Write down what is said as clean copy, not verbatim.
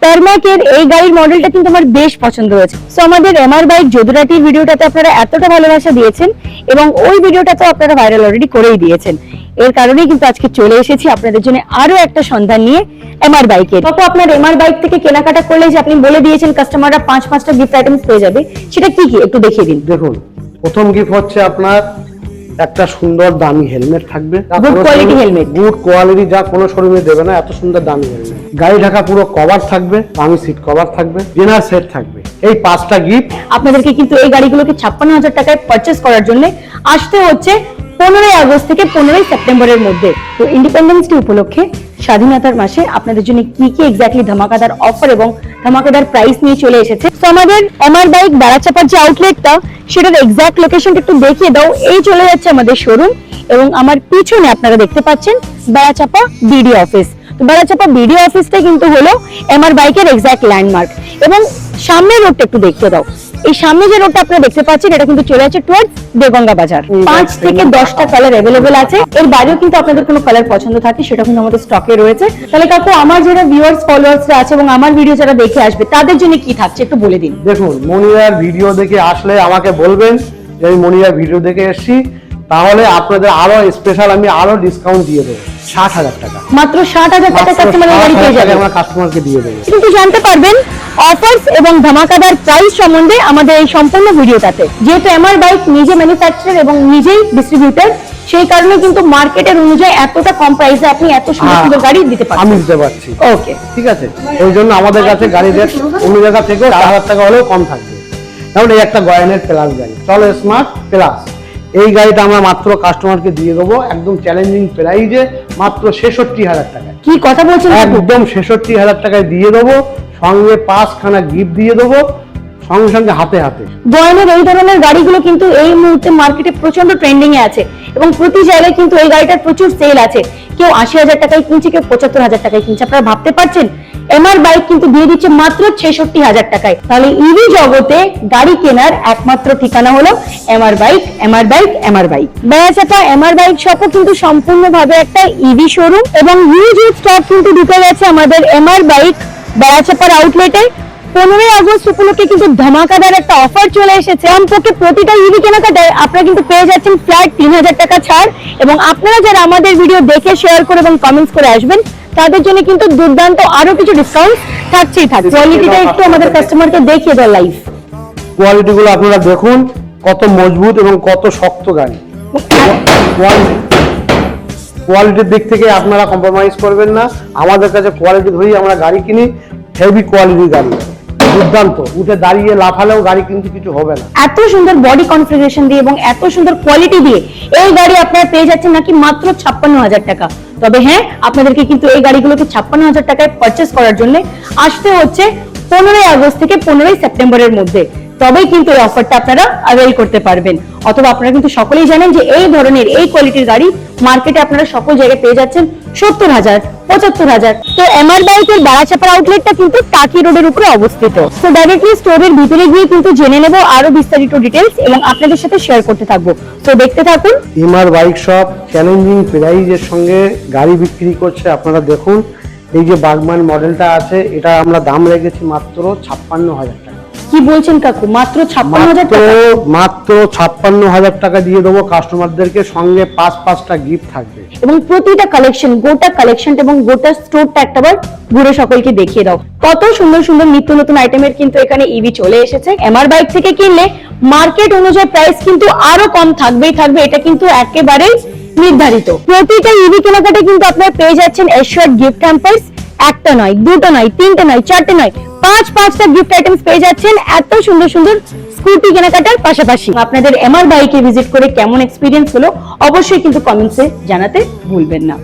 টারম্যাকের এই গাড়ির মডেলটা কিন্তু আমার বেশ পছন্দ হয়েছে। সো আমাদের এমআর বাইক যদুরাটির ভিডিওটাতে আপনারা এতটা ভালোবাসা দিয়েছেন এবং ওই ভিডিওটা তো আপনারা ভাইরাল অলরেডি করেই দিয়েছেন। এর কারণেই কিন্তু আজকে চলে এসেছি আপনাদের জন্য আরো একটা সন্ধান নিয়ে এমআর বাইকের। তো আপনার এমআর বাইক থেকে কেনাকাটা করলে যে আপনি বলে দিয়েছেন কাস্টমাররা 5-5টা গিফট আইটেমস পেয়ে যাবে, সেটা কি কি একটু দেখিয়ে দিন। দেখুন, প্রথম গিফট হচ্ছে আপনার একটা সুন্দর দামি হেলমেট থাকবে, good quality helmet, good quality, যা কোনো শোরুমে দেবে না, এত সুন্দর দামি হেলমেট। গাড়ি ঢাকা পুরো কভার থাকবে, দামি সিট কভার থাকবে, ডিনার সেট থাকবে। এই 5টা গিফট আপনাদেরকে কিন্তু এই গাড়িগুলোকে 56,000 টাকায় পারচেজ করার জন্য আসতে হচ্ছে 15 আগস্ট থেকে 15 সেপ্টেম্বরের মধ্যে। তো ইন্ডিপেন্ডেন্স ডে উপলক্ষে স্বাধীনতার মাসে আপনাদের জন্য কি কি এক্স্যাক্টলি ধামাকাদার অফার এবং ধামাকাদার প্রাইস নিয়ে চলে এসেছে। তো আমাদের এমআর বাইক বারাচাপার যে আউটলেটটা, সেটার এক্স্যাক্ট লোকেশনটা একটু দেখিয়ে দাও। এই চলে যাচ্ছে আমাদের শোরুম এবং আমার পিছনে আপনারা দেখতে পাচ্ছেন বারাচাপা বিডি অফিস। তো বারাচাপা বিডি অফিসটা কিন্তু হলো এমআর বাইকের এক্স্যাক্ট ল্যান্ডমার্ক। এবং সামনের রোডটা একটু দেখিয়ে দাও। এই সামনে যে রোডটা আপনারা দেখতে পাচ্ছেন, এটা কিন্তু চলে যাচ্ছে টুয়ার্ডস দেগঙ্গা বাজার। 5 থেকে 10টা কালার अवेलेबल আছে। এর বাইরেও কিন্তু আপনাদের কোনো কালার পছন্দ থাকে সেটা কিন্তু আমাদের স্টকে রয়েছে। তাহলে কাকু, আমার যারা ভিউয়ার্স ফলোয়ার্সরা আছে এবং আমার ভিডিও যারা দেখে আসবে তাদের জন্য কি থাকছে একটু বলে দিন। দেখুন, মনিরার ভিডিও দেখে আসলে আমাকে বলবেন যে আমি মনিরার ভিডিও দেখে এসেছি, তাহলে আপনাদের আরো স্পেশাল আমি আরো ডিসকাউন্ট দিয়ে দেবো। 60,000 টাকা, মাত্র 60,000 টাকা কাস্টমারের গাড়ি পেয়ে যাবে। আমরা কাস্টমারকে দিয়ে দেবো। কিন্তু জানতে পারবেন অফার্স এবং ধামাকাদার প্রাইস সম্বন্ধে আমাদের এই সম্পূর্ণ ভিডিওটাতে। যেহেতু এমআর বাইক নিজে ম্যানুফ্যাকচারার এবং নিজেই ডিস্ট্রিবিউটর, সেই কারণে কিন্তু মার্কেটের অনুযায়ী এতটা কম প্রাইসে আপনি এত সুন্দর সুন্দর গাড়ি দিতে পারবেন। আমি দিতে পারছি। ওকে, ঠিক আছে। এই জন্য আমাদের কাছে গাড়ি রেট অন্য জায়গা থেকে 4,000 টাকা হলেও কম থাকবে। যেমন এই একটা গয়নের প্লাস গাড়ি, চলো স্মার্ট প্লাস, এই গাড়িটা আমরা মাত্র কাস্টমারকে দিয়ে দেবো একদম চ্যালেঞ্জিং প্রাইজে, মাত্র 66,000 টাকা। কি কথা বলছেন? একদম 66,000 টাকায় দিয়ে দেবো, সঙ্গে 5খানা গিফট দিয়ে দেবো, সঙ্গে সঙ্গে হাতে হাতে। গয়নের এই ধরনের গাড়িগুলো কিন্তু এই মুহূর্তে মার্কেটে প্রচন্ড ট্রেন্ডিং এ আছে এবং প্রতি জায়গায় কিন্তু এই গাড়িটার প্রচুর সেল আছে। কেউ 80,000 টাকায় কিনছে, কেউ 75,000 টাকায় কিনছে। আপনারা ভাবতে পারছেন এমআর বাইক কিন্তু দিয়ে দিচ্ছে মাত্র 66,000 টাকায়। তাহলে ইভি জগতে গাড়ি কেনার একমাত্র ঠিকানা হলো MR bike, MR bike, MR bike. Barachapa MR bike শপও কিন্তু সম্পূর্ণভাবে একটা ইভি শোরুম এবং হিউজ স্টক কিন্তু ঢুকে গেছে আমাদের এমআর বাইক বারাচাপার আউটলেটে। 15 আগস্ট উপলক্ষে কিন্তু ধামাকাদার একটা অফার চলে এসেছে। আমপক্ষে প্রতিটা ইভি কেনাকাটায় আপনারা কিন্তু পেয়ে যাচ্ছেন ফ্ল্যাট 3,000 টাকা ছাড়। এবং আপনারা যারা আমাদের ভিডিও দেখে শেয়ার করে এবং কমেন্টস করে আসবেন, তাদের জন্য কিন্তু দুর্দান্ত আরো কিছু ডিসকাউন্ট থাকছেই থাকবে। কোয়ালিটিটা একটু আমাদের কাস্টমারকে দেখিয়ে দাও লাইভ। কোয়ালিটি গুলো আপনারা দেখুন, কত মজবুত এবং কত শক্ত গাড়ি। কোয়ালিটির দিক থেকে আপনারা কম্প্রোমাইজ করবেন না। আমাদের কাছে কোয়ালিটি ধরেই আমরা গাড়ি কিনি, হেভি কোয়ালিটির গাড়ি, দুর্দান্ত। উঠে দাঁড়িয়ে লাফালেও গাড়ি কিন্তু কিছু হবে না। এত সুন্দর বডি কনফিগারেশন দিয়ে এবং এত সুন্দর কোয়ালিটি দিয়ে এই গাড়ি আপনারা পেয়ে যাচ্ছেন নাকি মাত্র 56,000 টাকা। তবে হ্যাঁ, আপনাদেরকে কিন্তু এই গাড়িগুলোকে 56,000 টাকায় পারচেজ করার জন্য আসতে হচ্ছে 15 আগস্ট থেকে 15 সেপ্টেম্বরের মধ্যে। তবেই কিন্তু এই অফারটা আপনারা অ্যাভেল করতে পারবেন। অথবা আপনারা কিন্তু সকলেই জানেন যে এই ধরনের এই কোয়ালিটির গাড়ি মার্কেটে আপনারা সকল জায়গায় পেয়ে যাচ্ছেন 70,000, 75,000। তো এমআর বাইকের বারাচাপার আউটলেটটা কিন্তু টাকি রোডের উপরে অবস্থিত। তো ডাইরেক্টলি স্টোরের ভিতরে গিয়ে কিন্তু জেনে নেব আরো বিস্তারিত ডিটেইলস এবং আপনাদের সাথে শেয়ার করতে থাকবো। তো দেখতে থাকুন। এমআর বাইক শপ চ্যালেঞ্জিং প্রাইজের সঙ্গে গাড়ি বিক্রি করছে। আপনারা দেখুন, এই যে বাগমান মডেলটা আছে, এটা আমরা দাম রেখেছি মাত্র 56,000 টাকা। কি বলছেন কাকু? মাত্র 56,000 টাকা? মাত্র 56,000 টাকা দিয়ে দেবো কাস্টমারদেরকে, সঙ্গে 5-5টা গিফট থাকবে। এবং প্রতিটা কালেকশন, গোটা কালেকশন এবং গোটা স্টোরটা একটাবার ঘুরে সকলকে দেখিয়ে দাও। কত সুন্দর সুন্দর নিত্য নতুন আইটেমের কিন্তু এখানে ইভি চলে এসেছে। এমআর বাইক থেকে কিনলে মার্কেট অনুযায়ী প্রাইস কিন্তু আরো কম থাকবেই থাকবে, এটা কিন্তু একেবারেই নির্ধারিত। প্রতিটা ইভি কেনাকাটা কিন্তু আপনারা পেয়ে যাচ্ছেন এশিয়ার গিফট হ্যাম্পারস। একটা নয়, দুটো নয়, তিনটে নয়, চারটে নয়, 5-5টা গিফট আইটেমস পেয়ে যাচ্ছেন এত সুন্দর সুন্দর স্কুটি কেনাকাটার পাশাপাশি। আপনাদের এমআর বাইকে ভিজিট করে কেমন এক্সপিরিয়েন্স হলো অবশ্যই কিন্তু কমেন্টসে জানাতে ভুলবেন না।